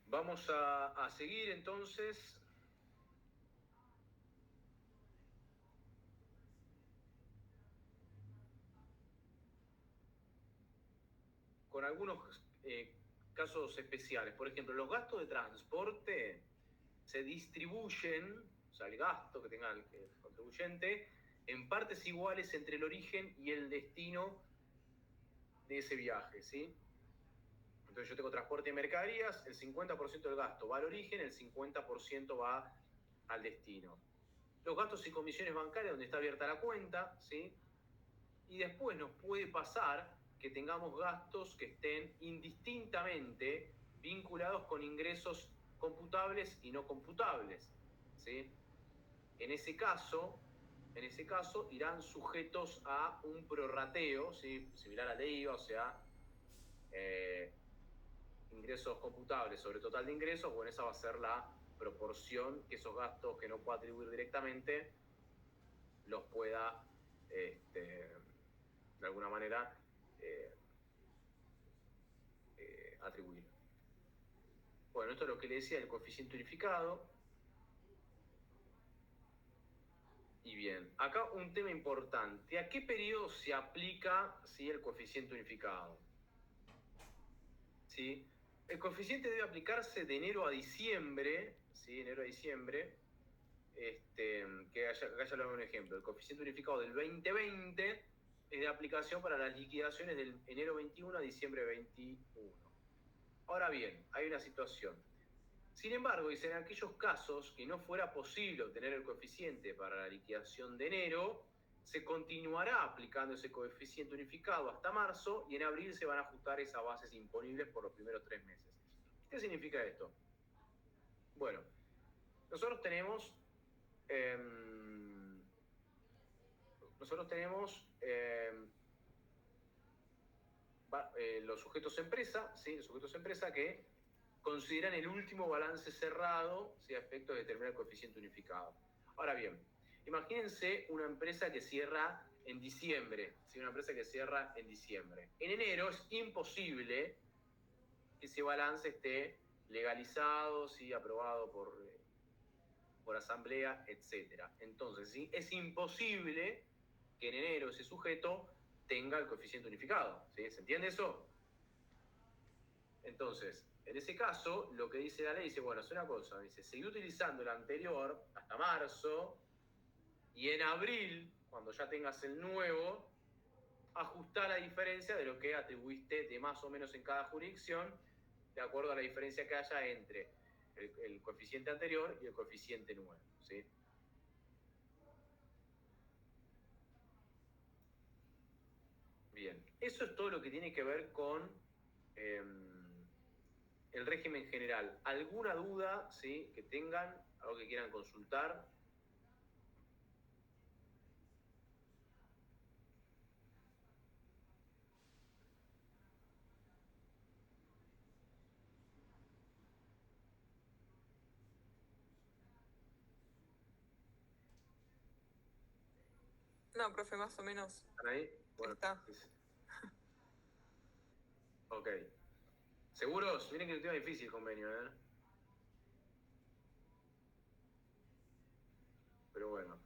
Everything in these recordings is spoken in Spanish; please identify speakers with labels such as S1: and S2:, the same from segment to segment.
S1: Vamos a seguir entonces. Con algunos casos especiales. Por ejemplo, los gastos de transporte se distribuyen, o sea, el gasto que tenga el contribuyente, en partes iguales entre el origen y el destino de ese viaje, ¿sí? Entonces yo tengo transporte de mercaderías, el 50% del gasto va al origen, el 50% va al destino. Los gastos y comisiones bancarias, donde está abierta la cuenta, ¿sí? Y después nos puede pasar que tengamos gastos que estén indistintamente vinculados con ingresos computables y no computables, ¿sí? En ese caso irán sujetos a un prorrateo, ¿sí? Similar a la IVA, o sea, ingresos computables sobre total de ingresos, bueno, esa va a ser la proporción que esos gastos que no pueda atribuir directamente los pueda, de alguna manera, atribuir. Bueno, esto es lo que le decía del coeficiente unificado. Y bien, acá un tema importante. ¿A qué periodo se aplica, ¿sí?, el coeficiente unificado? ¿Sí? El coeficiente debe aplicarse de enero a diciembre, ¿sí? Enero a diciembre. Acá ya lo hago un ejemplo. El coeficiente unificado del 2020 es de aplicación para las liquidaciones del enero 21 a diciembre 21. Ahora bien, hay una situación. Sin embargo, dice, en aquellos casos que no fuera posible obtener el coeficiente para la liquidación de enero, se continuará aplicando ese coeficiente unificado hasta marzo y en abril se van a ajustar esas bases imponibles por los primeros 3 meses. ¿Qué significa esto? Bueno, nosotros tenemos los sujetos empresa, ¿sí? Los sujetos empresa que consideran el último balance cerrado, ¿sí?, a efectos de determinar el coeficiente unificado. Ahora bien, imagínense una empresa que cierra en diciembre, ¿sí? Una empresa que cierra en diciembre. En enero es imposible que ese balance esté legalizado, ¿sí?, aprobado por asamblea, etc. Entonces, ¿sí?, es imposible que en enero ese sujeto tenga el coeficiente unificado, ¿sí? ¿Se entiende eso? Entonces, en ese caso, lo que dice la ley, dice, bueno, es una cosa, dice, seguí utilizando el anterior hasta marzo, y en abril, cuando ya tengas el nuevo, ajustá la diferencia de lo que atribuiste de más o menos en cada jurisdicción, de acuerdo a la diferencia que haya entre el coeficiente anterior y el coeficiente nuevo, ¿sí? Bien, eso es todo lo que tiene que ver con el régimen general. ¿Alguna duda, sí, que tengan, algo que quieran consultar?
S2: No, profe, más o menos.
S1: ¿Están ahí? Bueno,
S2: Está.
S1: Ok. ¿Seguros? Miren que es un tema difícil el convenio, ¿eh? Pero bueno.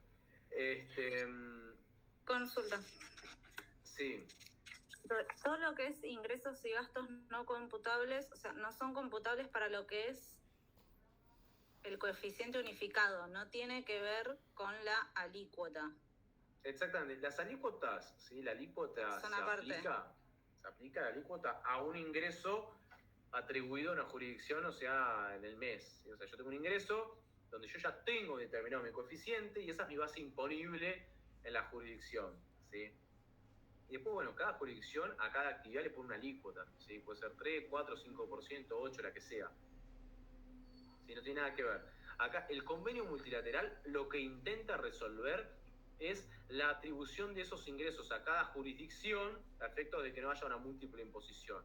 S3: Consulta.
S1: Sí.
S3: Todo lo que es ingresos y gastos no computables, o sea, no son computables para lo que es el coeficiente unificado, no tiene que ver con la alícuota.
S1: Exactamente. Las alícuotas, ¿sí? La alícuota
S3: Son
S1: se
S3: aparte.
S1: aplica la alícuota a un ingreso atribuido a una jurisdicción, o sea, en el mes, ¿sí? O sea, yo tengo un ingreso donde yo ya tengo determinado mi coeficiente y esa es mi base imponible en la jurisdicción, ¿sí? Y después, bueno, cada jurisdicción a cada actividad le pone una alícuota, ¿sí? Puede ser 3, 4, 5%, 8, la que sea. ¿Sí? No tiene nada que ver. Acá el convenio multilateral lo que intenta resolver es la atribución de esos ingresos a cada jurisdicción a efectos de que no haya una múltiple imposición.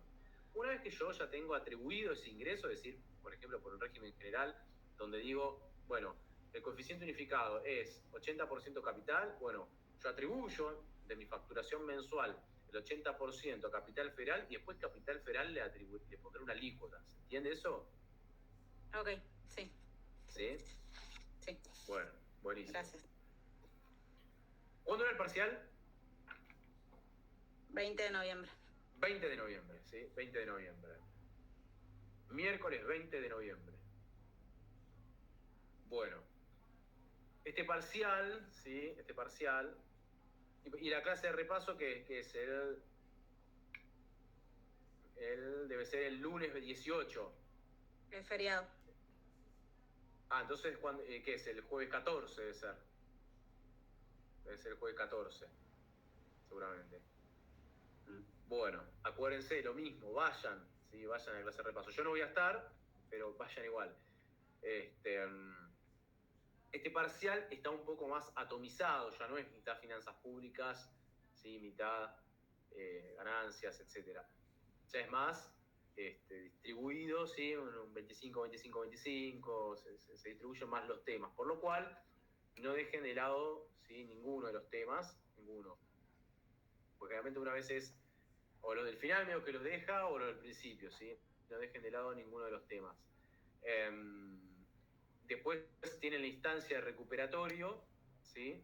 S1: Una vez que yo ya tengo atribuido ese ingreso, es decir, por ejemplo, por el régimen general, donde digo, bueno, el coeficiente unificado es 80% capital, bueno, yo atribuyo de mi facturación mensual el 80% a capital federal y después capital federal le pondré una alícuota. ¿Se entiende eso?
S3: Ok, sí.
S1: ¿Sí?
S3: Sí.
S1: Bueno, buenísimo.
S3: Gracias.
S1: ¿Cuándo era el parcial?
S3: 20 de noviembre.
S1: 20 de noviembre, ¿sí? 20 de noviembre. Miércoles 20 de noviembre. Bueno, este parcial, ¿sí? Este parcial. Y la clase de repaso que es debe ser el lunes 18.
S3: El feriado.
S1: Entonces, ¿qué es? El jueves 14 debe ser. Debe ser el jueves 14, seguramente. Bueno, acuérdense, lo mismo, vayan, ¿sí? Vayan a la clase de repaso. Yo no voy a estar, pero vayan igual. Este parcial está un poco más atomizado, ya no es mitad finanzas públicas, ¿sí? Mitad ganancias, etc. Ya es más distribuido, ¿sí? Un 25, 25, 25, se distribuyen más los temas, por lo cual no dejen de lado, ¿sí? Ninguno de los temas, ninguno. Porque realmente una vez es o lo del final medio que los deja o lo del principio, ¿sí? No dejen de lado ninguno de los temas. Después tienen la instancia de recuperatorio, ¿sí?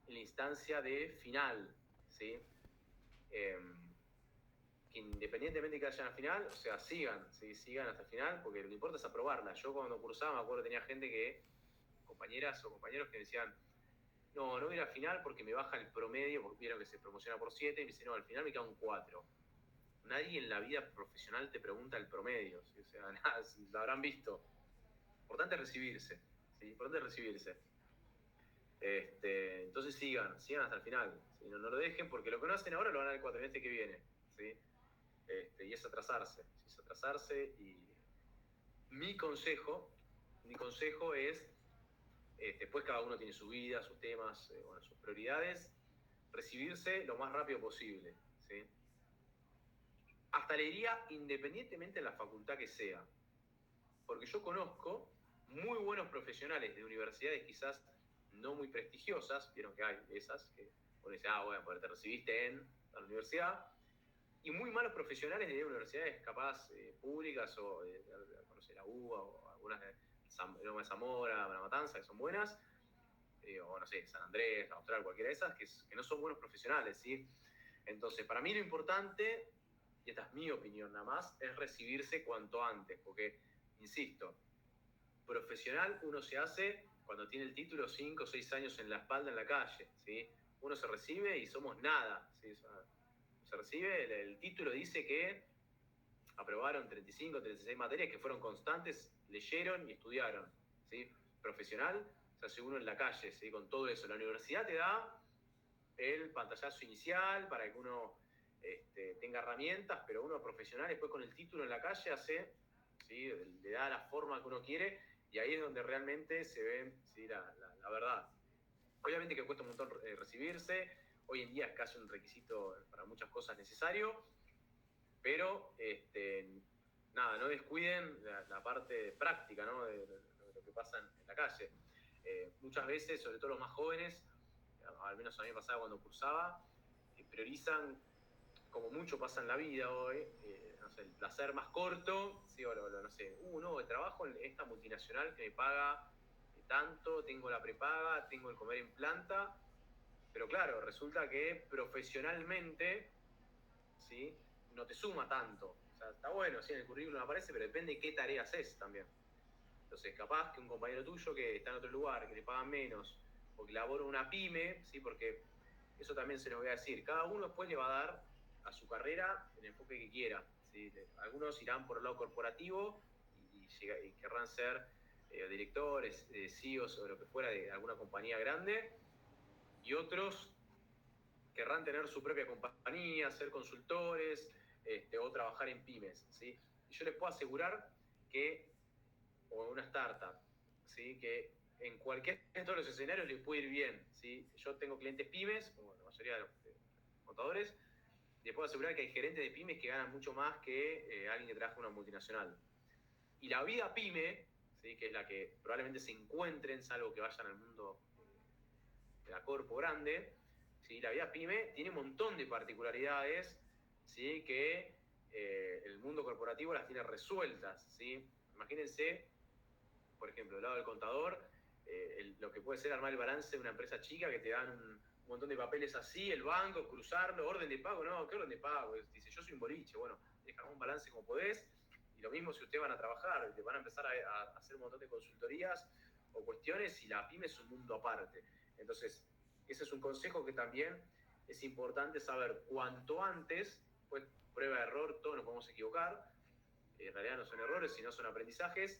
S1: La instancia de final, ¿sí? Que independientemente de que vayan al final, o sea, sigan, ¿sí? Sigan hasta el final, porque lo que importa es aprobarla. Yo cuando cursaba me acuerdo que tenía gente compañeras o compañeros que decían, no voy a ir al final porque me baja el promedio, porque vieron que se promociona por 7, y me dicen, no, al final me queda un 4. Nadie en la vida profesional te pregunta el promedio, ¿sí? O sea, nada, lo habrán visto. Importante es recibirse, ¿sí? Importante es recibirse. Entonces sigan hasta el final, ¿sí? No lo dejen, porque lo que no hacen ahora lo van a ver el cuatrimestre que viene, ¿sí? Y es atrasarse, ¿sí? Es atrasarse. Y mi consejo es, después cada uno tiene su vida, sus temas, bueno, sus prioridades, recibirse lo más rápido posible, ¿sí? Hasta le diría independientemente de la facultad que sea, porque yo conozco muy buenos profesionales de universidades quizás no muy prestigiosas, vieron que hay esas, que uno dice, bueno, porque te recibiste en la universidad, y muy malos profesionales de universidades capaz públicas o no sé, la UBA o algunas de Zamora, La Matanza, que son buenas, o no sé, San Andrés, Austral, cualquiera de esas, que no son buenos profesionales, ¿sí? Entonces, para mí lo importante, y esta es mi opinión nada más, es recibirse cuanto antes, porque, insisto, profesional uno se hace cuando tiene el título 5 o 6 años en la espalda en la calle, ¿sí? Uno se recibe y somos nada, ¿sí? Se recibe, el título dice que aprobaron 35, 36 materias que fueron constantes, leyeron y estudiaron, ¿sí? Profesional se hace uno en la calle, ¿sí? Con todo eso. La universidad te da el pantallazo inicial para que uno tenga herramientas, pero uno profesional después con el título en la calle hace, ¿sí? Le da la forma que uno quiere, y ahí es donde realmente se ve, ¿sí? la verdad. Obviamente que cuesta un montón recibirse, hoy en día es casi un requisito para muchas cosas necesario, pero nada, no descuiden la parte práctica, ¿no? de lo que pasa en la calle. Muchas veces, sobre todo los más jóvenes, al menos a mí me pasaba cuando cursaba, priorizan, como mucho pasa en la vida hoy, no sé, el placer más corto, ¿sí? O no sé, no, trabajo en esta multinacional que me paga tanto, tengo la prepaga, tengo el comer en planta, pero claro, resulta que profesionalmente, ¿sí? No te suma tanto. O sea, está bueno, sí, en el currículum aparece, pero depende de qué tareas es también. Entonces, capaz que un compañero tuyo que está en otro lugar, que le pagan menos, o que labora una pyme, ¿sí? Porque eso también se los voy a decir. Cada uno después le va a dar a su carrera el enfoque que quiera, ¿sí? Algunos irán por el lado corporativo y querrán ser directores, CEOs o lo que fuera de alguna compañía grande, y otros querrán tener su propia compañía, ser consultores, o trabajar en pymes, ¿sí? Y yo les puedo asegurar que, o en una startup, ¿sí? Que en cualquier de todos los escenarios les puede ir bien, ¿sí? Yo tengo clientes pymes, como la mayoría de los contadores, les puedo asegurar que hay gerentes de pymes que ganan mucho más que alguien que trabaja en una multinacional. Y la vida pyme, ¿sí? Que es la que probablemente se encuentren, salvo que vayan al mundo de la corpo grande, ¿sí? La vida pyme tiene un montón de particularidades, ¿sí? Que el mundo corporativo las tiene resueltas, ¿sí? Imagínense por ejemplo, del lado del contador, lo que puede ser armar el balance de una empresa chica que te dan un montón de papeles así, el banco, cruzarlo, orden de pago, no, ¿qué orden de pago? Dice, yo soy un boliche, bueno, dejar un balance como podés, y lo mismo si ustedes van a trabajar, te van a empezar a hacer un montón de consultorías o cuestiones, y la pyme es un mundo aparte. Entonces, ese es un consejo que también es importante saber cuanto antes, pues prueba de error, todos nos podemos equivocar, en realidad no son errores, sino son aprendizajes,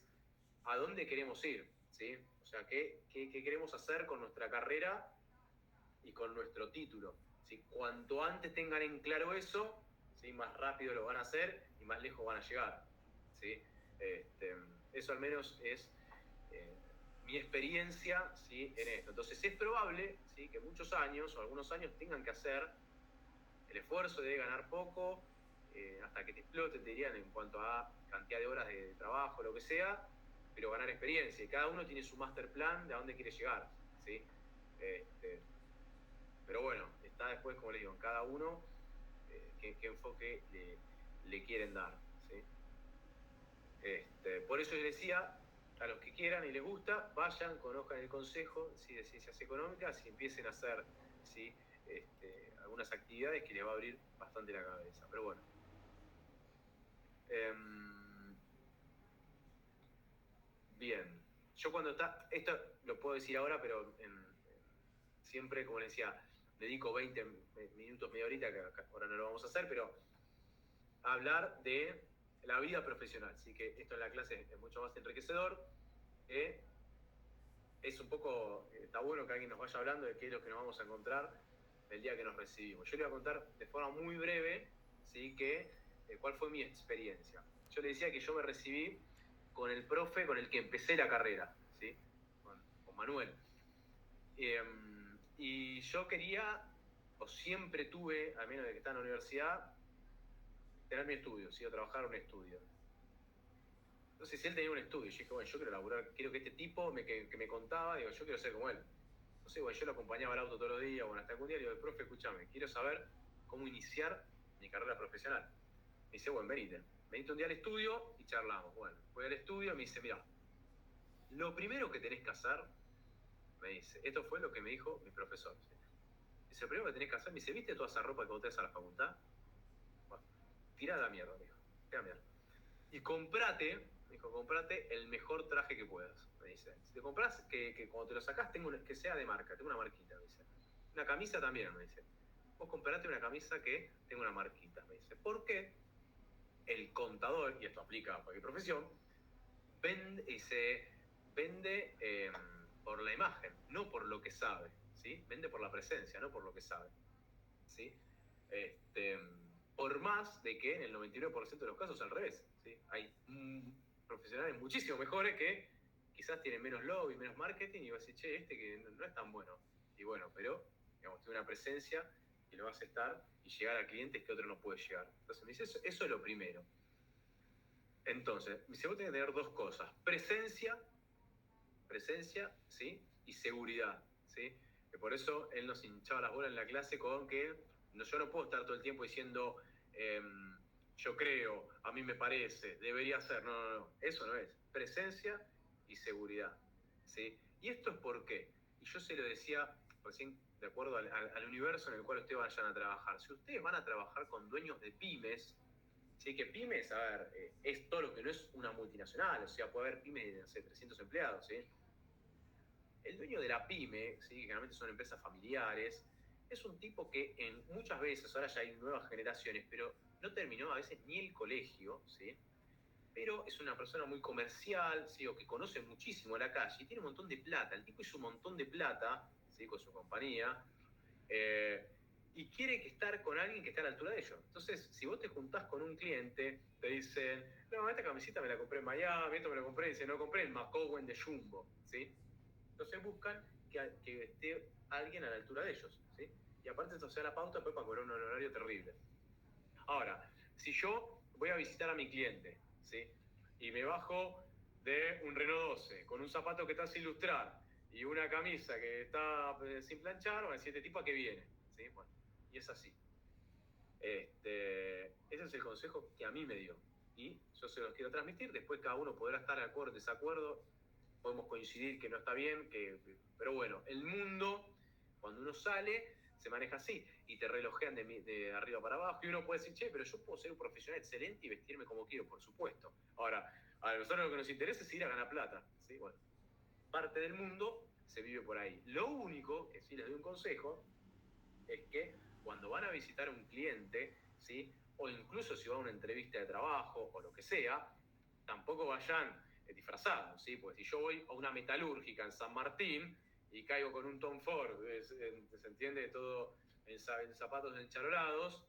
S1: a dónde queremos ir, ¿sí? O sea, qué queremos hacer con nuestra carrera y con nuestro título, ¿sí? Cuanto antes tengan en claro eso, ¿sí? Más rápido lo van a hacer y más lejos van a llegar, ¿sí? Eso al menos es mi experiencia, ¿sí? En esto. Entonces es probable, ¿sí? Que muchos años o algunos años tengan que hacer el esfuerzo de ganar poco, hasta que te explote, te dirían, en cuanto a cantidad de horas de trabajo, lo que sea, pero ganar experiencia. Y cada uno tiene su master plan de a dónde quiere llegar, ¿sí? Pero bueno, está después, como le digo, en cada uno qué enfoque le quieren dar, ¿sí? Por eso yo decía, a los que quieran y les gusta, vayan, conozcan el consejo, ¿sí? De ciencias económicas y empiecen a hacer, ¿sí? Algunas actividades que les va a abrir bastante la cabeza. Pero bueno. Bien. Yo cuando esto lo puedo decir ahora, pero siempre, como les decía, dedico 20 minutos, media horita, que ahora no lo vamos a hacer, pero a hablar de la vida profesional. Así que esto en la clase es mucho más enriquecedor. Es un poco, está bueno que alguien nos vaya hablando de qué es lo que nos vamos a encontrar el día que nos recibimos. Yo le voy a contar de forma muy breve, ¿sí? Cuál fue mi experiencia. Yo le decía que yo me recibí con el profe con el que empecé la carrera, ¿sí? Con Manuel. Y yo quería, o siempre tuve, al menos de que estaba en la universidad, tener mi estudio, ¿sí? O trabajar en un estudio. Entonces, si él tenía un estudio, yo dije, bueno, yo quiero laburar, quiero que este tipo que me contaba, digo, yo quiero ser como él. No sé, bueno, yo lo acompañaba al auto todos los días, bueno, hasta algún día le digo, profe, escúchame, quiero saber cómo iniciar mi carrera profesional. Me dice, bueno, venite un día al estudio y charlamos. Bueno, voy al estudio y me dice, mira, lo primero que tenés que hacer, me dice, esto fue lo que me dijo mi profesor. ¿Sí? Dice, lo primero que tenés que hacer, me dice, ¿viste toda esa ropa que vos tenés a la facultad? Bueno, tirá la mierda, me dijo, tirá la mierda. Y comprate el mejor traje que puedas, me dice. Si te compras, que cuando te lo sacás, que sea de marca, tenga una marquita, me dice. Una camisa también, me dice. Vos comprate una camisa que tenga una marquita, me dice. ¿Por qué? El contador, y esto aplica a cualquier profesión, vende por la imagen, no por lo que sabe, ¿sí? Vende por la presencia, no por lo que sabe, ¿sí? Por más de que en el 99% de los casos al revés, ¿sí? Hay profesionales muchísimo mejores que quizás tienen menos lobby, menos marketing, y vas a decir, che, que no es tan bueno. Y bueno, pero, digamos, tiene una presencia y lo vas a estar y llegar a clientes que otro no puede llegar. Entonces me dice, eso es lo primero. Entonces, me dice, vos tenés que tener dos cosas, presencia, ¿sí? Y seguridad, ¿sí? Que por eso él nos hinchaba las bolas en la clase con que yo no puedo estar todo el tiempo diciendo, yo creo, a mí me parece, debería ser. No, eso no es. Presencia y seguridad, ¿sí? Y esto es por qué. Y yo se lo decía recién, de acuerdo al universo en el cual ustedes vayan a trabajar. Si ustedes van a trabajar con dueños de pymes, ¿sí? Que pymes, a ver, es todo lo que no es una multinacional, o sea, puede haber pymes de, no sé, 300 empleados, ¿sí? El dueño de la pyme, ¿sí? Que generalmente son empresas familiares, es un tipo que muchas veces, ahora ya hay nuevas generaciones, pero no terminó a veces ni el colegio, ¿sí? Pero es una persona muy comercial, ¿sí? O que conoce muchísimo la calle y tiene un montón de plata. El tipo hizo un montón de plata, ¿sí? Con su compañía, y quiere estar con alguien que esté a la altura de ellos. Entonces, si vos te juntás con un cliente, te dicen, no, esta camiseta me la compré en Miami, esto me lo compré, dice, no compré en McCowan de Jumbo, ¿sí? Entonces buscan que esté alguien a la altura de ellos, ¿sí? Y aparte esto se da la pauta pues, para cobrar un honorario terrible. Ahora, si yo voy a visitar a mi cliente, ¿sí? Y me bajo de un Renault 12 con un zapato que está sin ilustrar y una camisa que está sin planchar, van a decir, este tipo a qué viene, ¿sí? Bueno, y es así. Ese es el consejo que a mí me dio. Y yo se los quiero transmitir. Después cada uno podrá estar de acuerdo o desacuerdo. podemos coincidir que no está bien, pero bueno, el mundo, cuando uno sale, se maneja así, y te relojean de arriba para abajo, y uno puede decir, che, pero yo puedo ser un profesional excelente y vestirme como quiero, por supuesto. Ahora, a nosotros lo que nos interesa es ir a ganar plata, ¿sí? Bueno, parte del mundo se vive por ahí. Lo único, que sí les doy un consejo, es que cuando van a visitar a un cliente, ¿sí? O incluso si van a una entrevista de trabajo o lo que sea, tampoco vayan disfrazados, ¿sí? Pues si yo voy a una metalúrgica en San Martín y caigo con un Tom Ford, se entiende, todo en zapatos encharolados,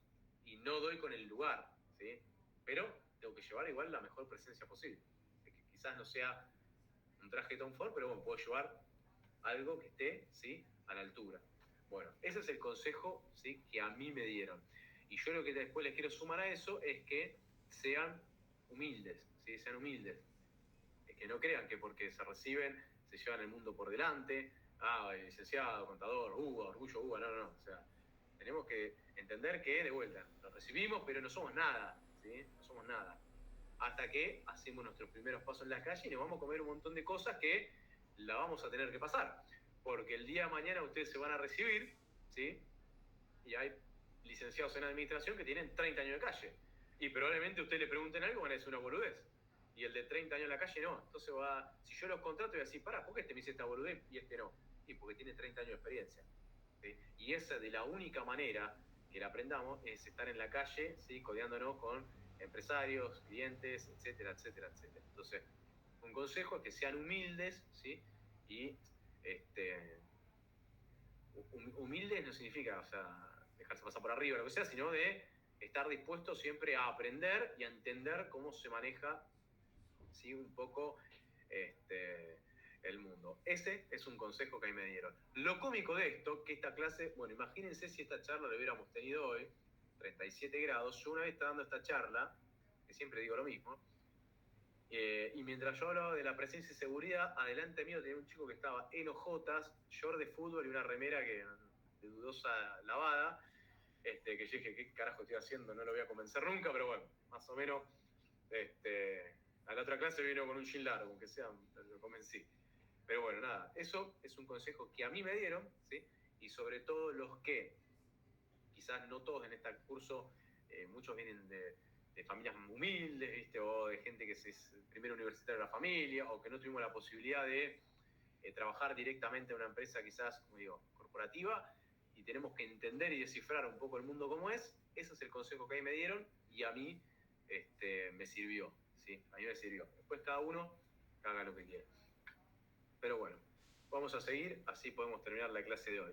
S1: y no doy con el lugar, ¿sí? Pero tengo que llevar igual la mejor presencia posible. Que quizás no sea un traje Tom Ford, pero bueno, puedo llevar algo que esté, ¿sí?, a la altura. Bueno, ese es el consejo, ¿sí?, que a mí me dieron. Y yo lo que después les quiero sumar a eso es que sean humildes, ¿sí? Sean humildes. Es que no crean que porque se reciben se llevan el mundo por delante. Licenciado, contador, orgullo, no. O sea, tenemos que entender que, de vuelta, nos recibimos, pero no somos nada, ¿sí? No somos nada. Hasta que hacemos nuestros primeros pasos en la calle y nos vamos a comer un montón de cosas que la vamos a tener que pasar. Porque el día de mañana ustedes se van a recibir, ¿sí? Y hay licenciados en administración que tienen 30 años de calle. Y probablemente ustedes le pregunten algo, van a decir una boludez. Y el de 30 años en la calle no. Entonces si yo los contrato, voy a decir, ¿por qué este me dice esta boludez y este no? Y porque tiene 30 años de experiencia, ¿sí? Y esa de la única manera que la aprendamos es estar en la calle, ¿sí?, codeándonos con empresarios, clientes, etcétera. Entonces, un consejo es que sean humildes, ¿sí? Y humildes no significa, o sea, dejarse pasar por arriba, lo que sea, sino de estar dispuesto siempre a aprender y a entender cómo se maneja, ¿sí?, un poco el mundo. Ese es un consejo que ahí me dieron. Lo cómico de esto, que esta clase, bueno, imagínense si esta charla la hubiéramos tenido hoy, 37 grados, yo una vez estaba dando esta charla, que siempre digo lo mismo, y mientras yo hablaba de la presencia y seguridad, adelante mío tenía un chico que estaba en ojotas, short de fútbol y una remera de dudosa lavada, que yo dije, ¿qué carajo estoy haciendo? No lo voy a convencer nunca, pero bueno, más o menos, a la otra clase vino con un jean largo, aunque sea, lo convencí. Pero bueno, nada, eso es un consejo que a mí me dieron, ¿sí? Y sobre todo los que, quizás no todos en este curso, muchos vienen de familias humildes, ¿viste? O de gente que es primero universitario de la familia, o que no tuvimos la posibilidad de trabajar directamente en una empresa quizás, como digo, corporativa, y tenemos que entender y descifrar un poco el mundo como es. Ese es el consejo que ahí me dieron y a mí me sirvió, ¿sí? A mí me sirvió. Después cada uno haga lo que quiera. Pero bueno, vamos a seguir, así podemos terminar la clase de hoy.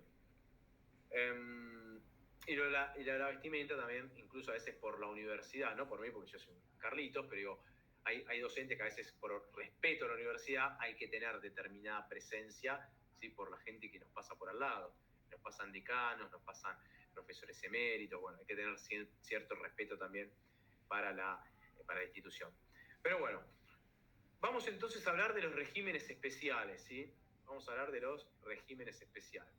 S1: Y la vestimenta también, incluso a veces por la universidad, no por mí, porque yo soy un Carlitos, pero digo, hay docentes que a veces por respeto a la universidad hay que tener determinada presencia, ¿sí?, por la gente que nos pasa por al lado. Nos pasan decanos, nos pasan profesores eméritos, bueno, hay que tener cierto respeto también para la institución. Pero bueno, vamos entonces a hablar de los regímenes especiales, ¿sí? Vamos a hablar de los regímenes especiales.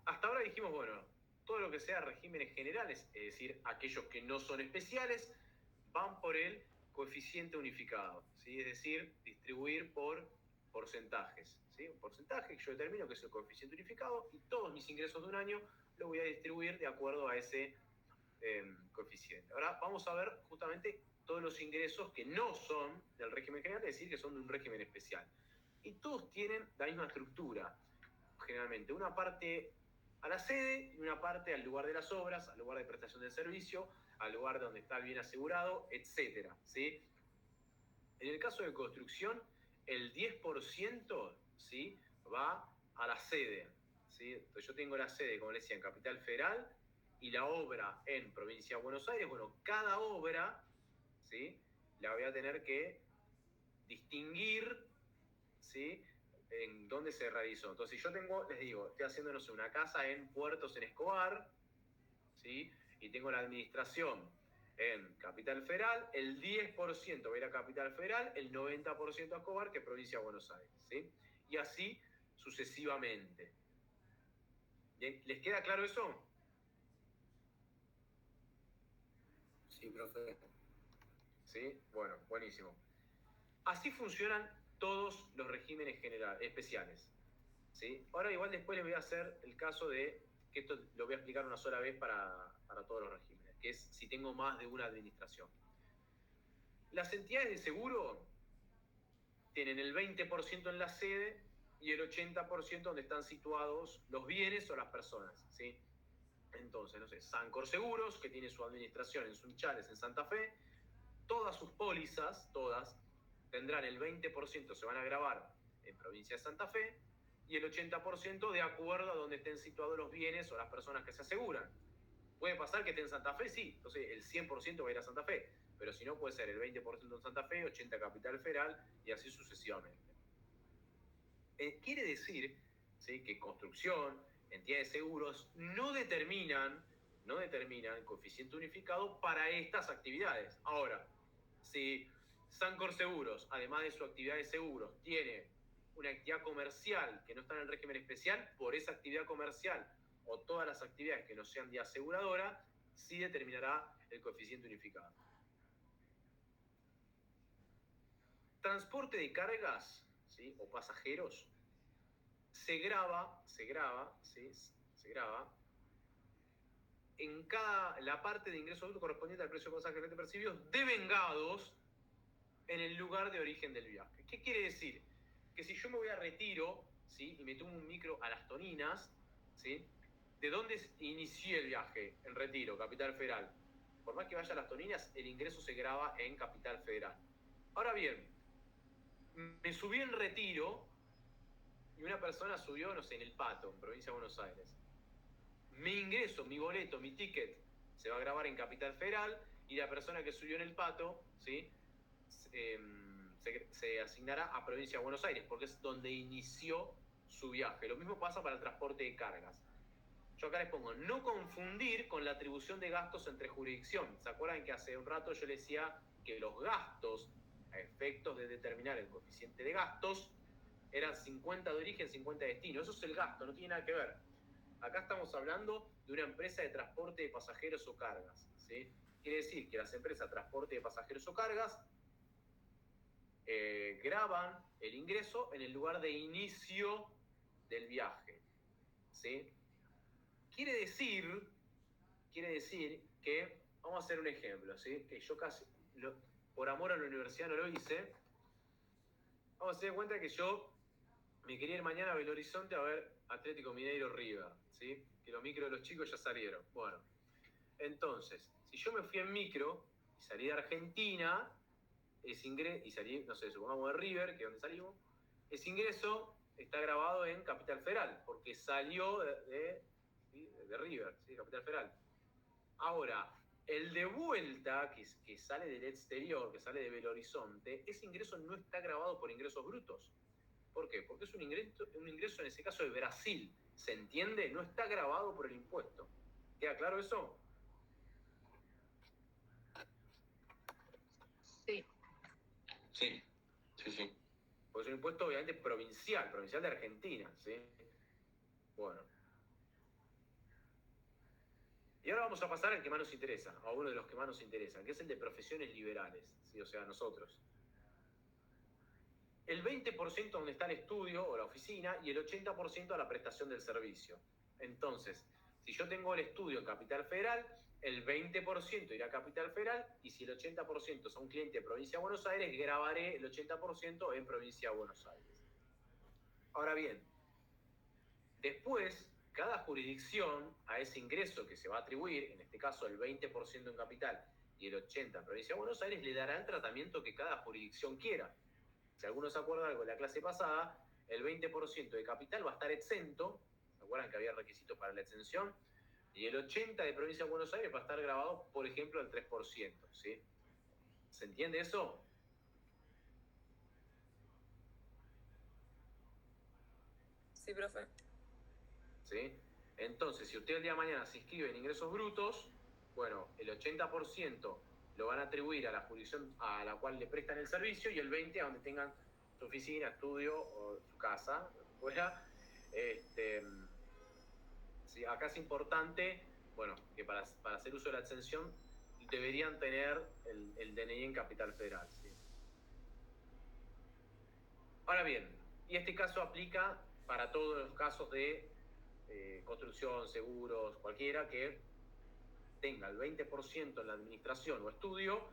S1: Hasta ahora dijimos, bueno, todo lo que sea regímenes generales, es decir, aquellos que no son especiales, van por el coeficiente unificado, ¿sí? Es decir, distribuir por porcentajes, ¿sí? Un porcentaje que yo determino que es el coeficiente unificado y todos mis ingresos de un año los voy a distribuir de acuerdo a ese coeficiente. Ahora vamos a ver justamente todos los ingresos que no son del régimen general, es decir, que son de un régimen especial. Y todos tienen la misma estructura, generalmente. Una parte a la sede y una parte al lugar de las obras, al lugar de prestación del servicio, al lugar donde está el bien asegurado, etc., ¿sí? En el caso de construcción, el 10%, ¿sí?, va a la sede, ¿sí? Entonces yo tengo la sede, como les decía, en Capital Federal y la obra en Provincia de Buenos Aires. Bueno, cada obra, ¿sí?, la voy a tener que distinguir, ¿sí?, en dónde se realizó. Entonces, si yo les digo, estoy haciendo, no sé, una casa en Puertos en Escobar, ¿sí?, y tengo la administración en Capital Federal, el 10% va a ir a Capital Federal, el 90% a Escobar, que es Provincia de Buenos Aires, ¿sí? Y así sucesivamente. ¿Les queda claro eso?
S2: Sí, profe.
S1: Sí, bueno, buenísimo. Así funcionan todos los regímenes especiales. ¿Sí? Ahora igual después les voy a hacer el caso de, que esto lo voy a explicar una sola vez para todos los regímenes, que es si tengo más de una administración. Las entidades de seguro tienen el 20% en la sede y el 80% donde están situados los bienes o las personas, ¿sí? Entonces, no sé, Sancor Seguros, que tiene su administración en Sunchales, en Santa Fe, todas sus pólizas, todas, tendrán el 20%, se van a grabar en provincia de Santa Fe, y el 80% de acuerdo a donde estén situados los bienes o las personas que se aseguran. Puede pasar que esté en Santa Fe, sí, entonces el 100% va a ir a Santa Fe, pero si no puede ser el 20% en Santa Fe, 80% Capital Federal y así sucesivamente. Quiere decir, ¿sí?, que construcción, entidades de seguros no determinan coeficiente unificado para estas actividades. Ahora, si Sancor Seguros, además de su actividad de seguros, tiene una actividad comercial que no está en el régimen especial, por esa actividad comercial o todas las actividades que no sean de aseguradora, sí determinará el coeficiente unificado. Transporte de cargas, ¿sí?, o pasajeros, se graba en la parte de ingreso bruto correspondiente al precio de pasajes percibidos devengados en el lugar de origen del viaje. ¿Qué quiere decir? Que si yo me voy a Retiro, ¿sí?, y me tomo un micro a Las Toninas, ¿sí?, ¿de dónde inicié el viaje? En Retiro, Capital Federal. Por más que vaya a Las Toninas, el ingreso se graba en Capital Federal. Ahora bien, me subí en Retiro y una persona subió, no sé, en El Pato, en provincia de Buenos Aires. Mi ingreso, mi boleto, mi ticket se va a grabar en Capital Federal y la persona que subió en El Pato, ¿sí?, se asignará a provincia de Buenos Aires, porque es donde inició su viaje. Lo mismo pasa para el transporte de cargas. Yo acá les pongo, no confundir con la atribución de gastos entre jurisdicción. ¿Se acuerdan que hace un rato yo les decía que los gastos, a efectos de determinar el coeficiente de gastos, eran 50 de origen, 50 de destino? Eso es el gasto, no tiene nada que ver. Acá estamos hablando de una empresa de transporte de pasajeros o cargas, ¿sí? Quiere decir que las empresas de transporte de pasajeros o cargas graban el ingreso en el lugar de inicio del viaje, ¿sí? Quiere decir que, vamos a hacer un ejemplo, ¿sí?, que yo casi, por amor a la universidad no lo hice. Vamos a tener en cuenta que yo me quería ir mañana a Belo Horizonte a ver Atlético Mineiro River, ¿sí?, que los micros de los chicos ya salieron. Bueno, entonces, si yo me fui en micro y salí de Argentina, y salí, no sé, supongamos de River, que es donde salimos, ese ingreso está grabado en Capital Federal, porque salió de River, ¿sí?, Capital Federal. Ahora, el de vuelta, que sale del exterior, que sale de Belo Horizonte, ese ingreso no está grabado por ingresos brutos. ¿Por qué? Porque es un ingreso en ese caso de Brasil. ¿Se entiende? No está grabado por el impuesto. ¿Queda claro eso?
S3: Sí.
S2: Sí.
S1: Pues es un impuesto obviamente provincial de Argentina, ¿sí? Bueno. Y ahora vamos a pasar al que más nos interesa, a uno de los que más nos interesan, que es el de profesiones liberales, ¿sí? O sea, nosotros. El 20% donde está el estudio o la oficina y el 80% a la prestación del servicio. Entonces, si yo tengo el estudio en Capital Federal, el 20% irá a Capital Federal, y si el 80% es a un cliente de provincia de Buenos Aires, grabaré el 80% en provincia de Buenos Aires. Ahora bien, después, cada jurisdicción a ese ingreso que se va a atribuir, en este caso el 20% en capital y el 80% en provincia de Buenos Aires, le dará el tratamiento que cada jurisdicción quiera. Si algunos se acuerdan algo de la clase pasada, el 20% de capital va a estar exento, ¿se acuerdan que había requisitos para la exención? Y el 80% de provincia de Buenos Aires va a estar grabado, por ejemplo, al 3%, ¿sí? ¿Se entiende eso?
S3: Sí, profe.
S1: ¿Sí? Entonces, si usted el día de mañana se inscribe en ingresos brutos, bueno, el 80% lo van a atribuir a la jurisdicción a la cual le prestan el servicio y el 20% a donde tengan su oficina, estudio o su casa, fuera. Sí, acá es importante, bueno, que para hacer uso de la exención deberían tener el DNI en Capital Federal, ¿sí? Ahora bien, y este caso aplica para todos los casos de construcción, seguros, cualquiera que tenga el 20% en la administración o estudio,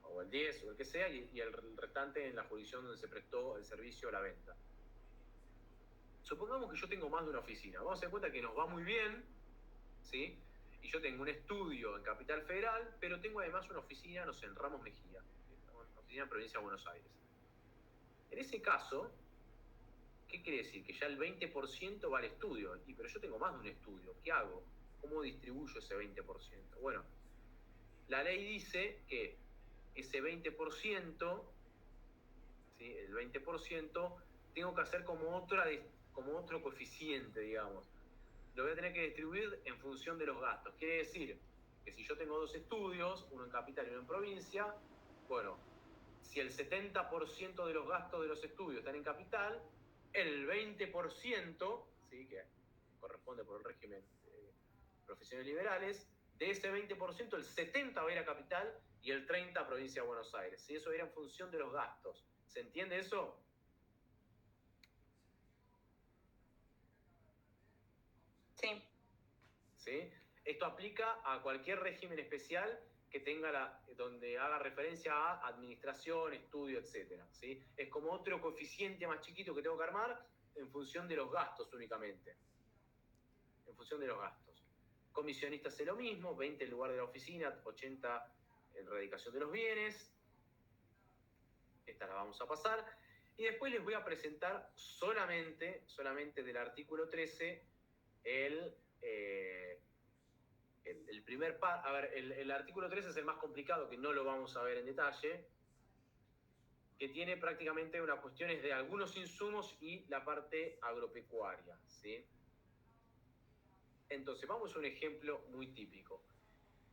S1: o el 10 o el que sea, y el restante en la jurisdicción donde se prestó el servicio o la venta. Supongamos que yo tengo más de una oficina. Vamos a hacer cuenta que nos va muy bien, ¿sí? Y yo tengo un estudio en Capital Federal, pero tengo además una oficina, no sé, en Ramos Mejía, una oficina en Provincia de Buenos Aires. En ese caso, ¿qué quiere decir? Que ya el 20% va al estudio. Pero yo tengo más de un estudio. ¿Qué hago? ¿Cómo distribuyo ese 20%? Bueno, la ley dice que ese 20%, ¿sí? El 20%, tengo que hacer como otro coeficiente, digamos. Lo voy a tener que distribuir en función de los gastos. Quiere decir que si yo tengo 2 estudios, uno en capital y uno en provincia, bueno, si el 70% de los gastos de los estudios están en capital, el 20%, ¿sí? Que corresponde por el régimen de profesiones liberales, de ese 20%, el 70% va a ir a capital y el 30% a provincia de Buenos Aires. ¿Sí? Eso era en función de los gastos. ¿Se entiende eso?
S3: Sí.
S1: ¿Sí? Esto aplica a cualquier régimen especial que tenga donde haga referencia a administración, estudio, etc. ¿Sí? Es como otro coeficiente más chiquito que tengo que armar en función de los gastos únicamente. En función de los gastos. Comisionistas hace lo mismo, 20 en lugar de la oficina, 80 en radicación de los bienes. Esta la vamos a pasar. Y después les voy a presentar solamente del artículo 13 el primer par. A ver, el artículo 13 es el más complicado, que no lo vamos a ver en detalle, que tiene prácticamente unas cuestiones de algunos insumos y la parte agropecuaria, ¿sí? Entonces, vamos a un ejemplo muy típico.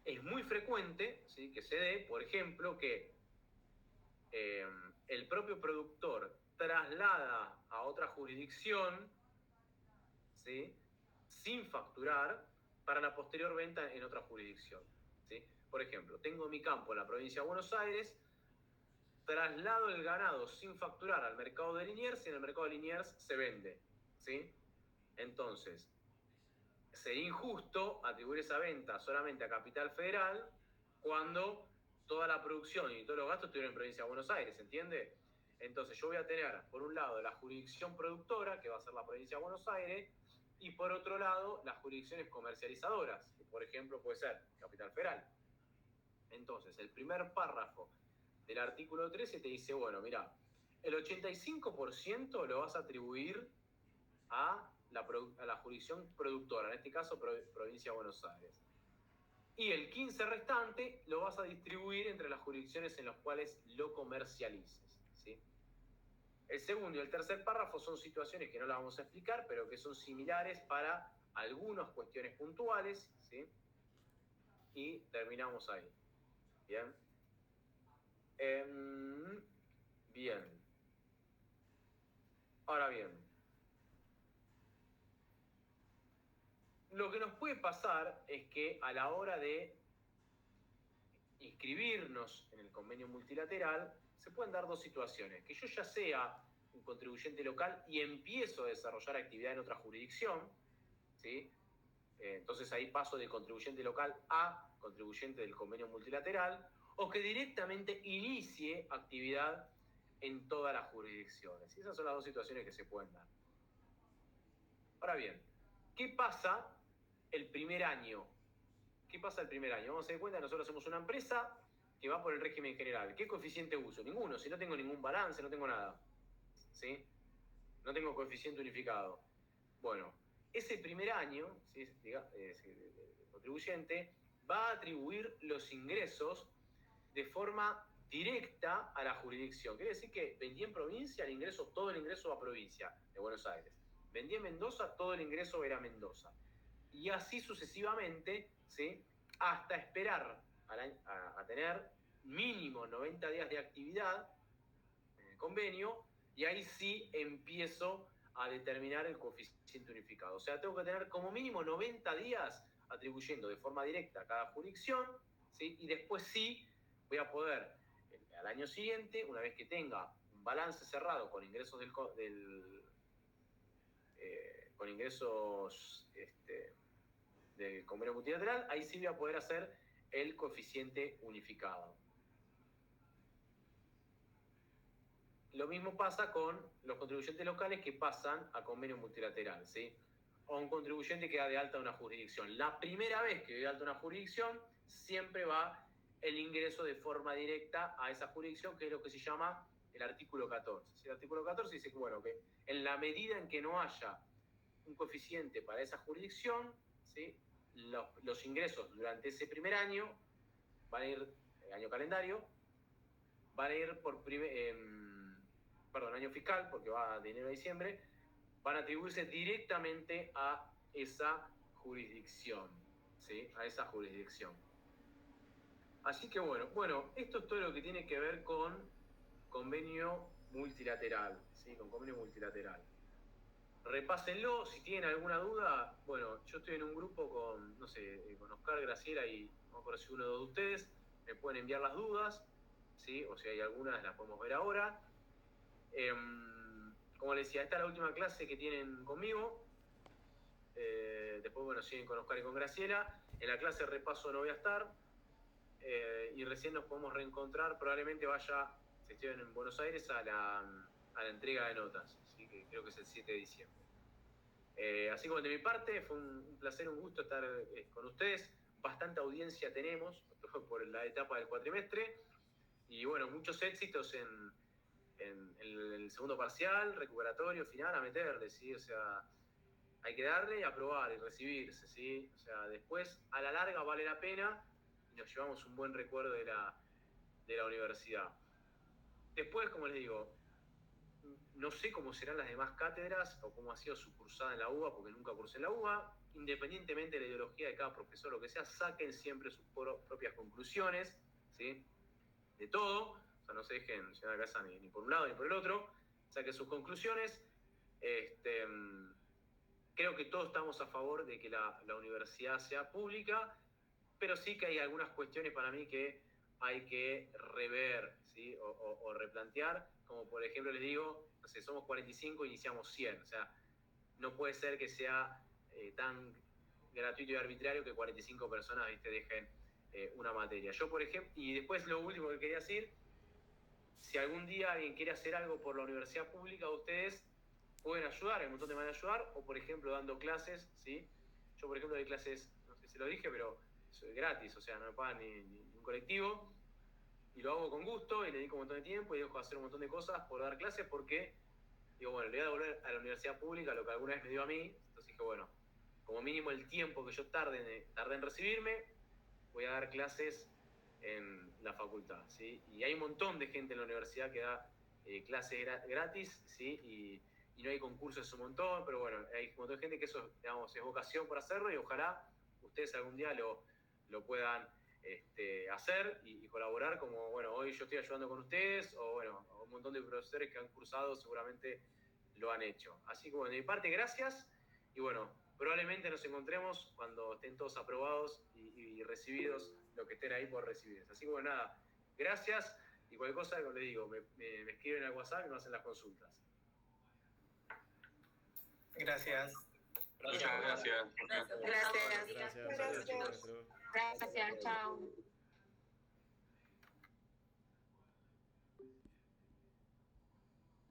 S1: Es muy frecuente, ¿sí? Que se dé, por ejemplo, que el propio productor traslada a otra jurisdicción, ¿sí? Sin facturar, para la posterior venta en otra jurisdicción, ¿sí? Por ejemplo, tengo mi campo en la provincia de Buenos Aires, traslado el ganado sin facturar al mercado de Liniers y en el mercado de Liniers se vende, ¿sí? Entonces, sería injusto atribuir esa venta solamente a Capital Federal cuando toda la producción y todos los gastos estuvieron en provincia de Buenos Aires, ¿entiende? Entonces yo voy a tener, por un lado, la jurisdicción productora, que va a ser la provincia de Buenos Aires, y por otro lado, las jurisdicciones comercializadoras, que por ejemplo puede ser Capital Federal. Entonces, el primer párrafo del artículo 13 te dice, bueno, mira, el 85% lo vas a atribuir a la jurisdicción productora, en este caso provincia de Buenos Aires. Y el 15% restante lo vas a distribuir entre las jurisdicciones en las cuales lo comercialices, ¿sí? El segundo y el tercer párrafo son situaciones que no las vamos a explicar, pero que son similares para algunas cuestiones puntuales, ¿sí? Y terminamos ahí. Bien. Bien. Ahora bien, lo que nos puede pasar es que a la hora de inscribirnos en el convenio multilateral, se pueden dar 2 situaciones. Que yo ya sea un contribuyente local y empiezo a desarrollar actividad en otra jurisdicción, ¿sí? Entonces ahí paso de contribuyente local a contribuyente del convenio multilateral, o que directamente inicie actividad en todas las jurisdicciones. Esas son las 2 situaciones que se pueden dar. Ahora bien, ¿qué pasa el primer año? ¿Qué pasa el primer año? Vamos a dar cuenta, nosotros somos una empresa que va por el régimen general. ¿Qué coeficiente uso? Ninguno, si no tengo ningún balance, no tengo nada. ¿Sí? No tengo coeficiente unificado. Bueno, ese primer año, ¿sí? El contribuyente va a atribuir los ingresos de forma directa a la jurisdicción. Quiere decir que vendí en provincia, todo el ingreso va a provincia de Buenos Aires. Vendí en Mendoza, todo el ingreso era Mendoza. Y así sucesivamente, ¿sí? Hasta esperar a tener mínimo 90 días de actividad en el convenio, y ahí sí empiezo a determinar el coeficiente unificado. O sea, tengo que tener como mínimo 90 días atribuyendo de forma directa a cada jurisdicción, ¿sí? Y después sí voy a poder, al año siguiente, una vez que tenga un balance cerrado con ingresos con ingresos del convenio multilateral, ahí sí voy a poder hacer el coeficiente unificado. Lo mismo pasa con los contribuyentes locales que pasan a convenio multilateral, ¿sí? O un contribuyente que da de alta una jurisdicción. La primera vez que da de alta una jurisdicción, siempre va el ingreso de forma directa a esa jurisdicción, que es lo que se llama el artículo 14. ¿Sí? El artículo 14 dice que, bueno, que en la medida en que no haya un coeficiente para esa jurisdicción, ¿sí? Los ingresos durante ese primer año van a ir, año calendario, van a ir por año fiscal, porque va de enero a diciembre, van a atribuirse directamente a esa jurisdicción, ¿sí? A esa jurisdicción. Así que bueno, esto es todo lo que tiene que ver con convenio multilateral, ¿sí? Con convenio multilateral. Repásenlo, si tienen alguna duda, bueno, yo estoy en un grupo con, no sé, con Oscar, Graciela y no me acuerdo si uno de ustedes, me pueden enviar las dudas, ¿sí? O si hay algunas las podemos ver ahora. Como les decía, esta es la última clase que tienen conmigo. Después, bueno, siguen con Oscar y con Graciela. En la clase repaso no voy a estar. Y recién nos podemos reencontrar. Probablemente vaya, si estoy en Buenos Aires, a la entrega de notas. ¿Sí? Que creo que es el 7 de diciembre. Así como de mi parte, fue un placer, un gusto estar con ustedes. Bastante audiencia tenemos por la etapa del cuatrimestre. Y bueno, muchos éxitos en el segundo parcial, recuperatorio, final, a meterle, ¿sí? O sea, hay que darle, aprobar y recibirse, ¿sí? O sea, después, a la larga, vale la pena y nos llevamos un buen recuerdo de la universidad. Después, como les digo, no sé cómo serán las demás cátedras o cómo ha sido su cursada en la UBA, porque nunca cursé en la UBA. Independientemente de la ideología de cada profesor, lo que sea, saquen siempre sus propias conclusiones, ¿sí? De todo. O sea, no se dejen llevar a casa ni por un lado ni por el otro. Saquen sus conclusiones. Creo que todos estamos a favor de que la universidad sea pública, pero sí que hay algunas cuestiones para mí que hay que rever, ¿sí? o replantear, como por ejemplo les digo, no sé, somos 45 e iniciamos 100, o sea, no puede ser que sea tan gratuito y arbitrario que 45 personas, ¿viste? Dejen una materia. Yo, por ejemplo, y después lo último que quería decir, si algún día alguien quiere hacer algo por la universidad pública, ustedes pueden ayudar, hay un montón de maneras de ayudar, o por ejemplo dando clases, ¿sí? Yo, por ejemplo, doy clases, no sé si lo dije, pero soy gratis, o sea, no me pagan ni un colectivo, y lo hago con gusto, y le dedico un montón de tiempo, y dejo de hacer un montón de cosas por dar clases, porque, digo, bueno, le voy a devolver a la universidad pública lo que alguna vez me dio a mí, entonces dije, bueno, como mínimo el tiempo que yo tarde en recibirme, voy a dar clases en la facultad, ¿sí? Y hay un montón de gente en la universidad que da clases gratis, ¿sí? Y no hay concursos, es un montón, pero bueno, hay un montón de gente que eso, digamos, es vocación por hacerlo y ojalá ustedes algún día lo puedan hacer y colaborar, como, bueno, hoy yo estoy ayudando con ustedes, o bueno, un montón de profesores que han cursado seguramente lo han hecho. Así que bueno, de mi parte, gracias, y bueno, probablemente nos encontremos cuando estén todos aprobados y recibidos, lo que estén ahí por recibirse. Así que bueno, nada, gracias, y cualquier cosa, como les digo, me escriben al WhatsApp y me hacen las consultas.
S2: Gracias.
S4: Gracias.
S3: Gracias.
S5: Gracias, chao.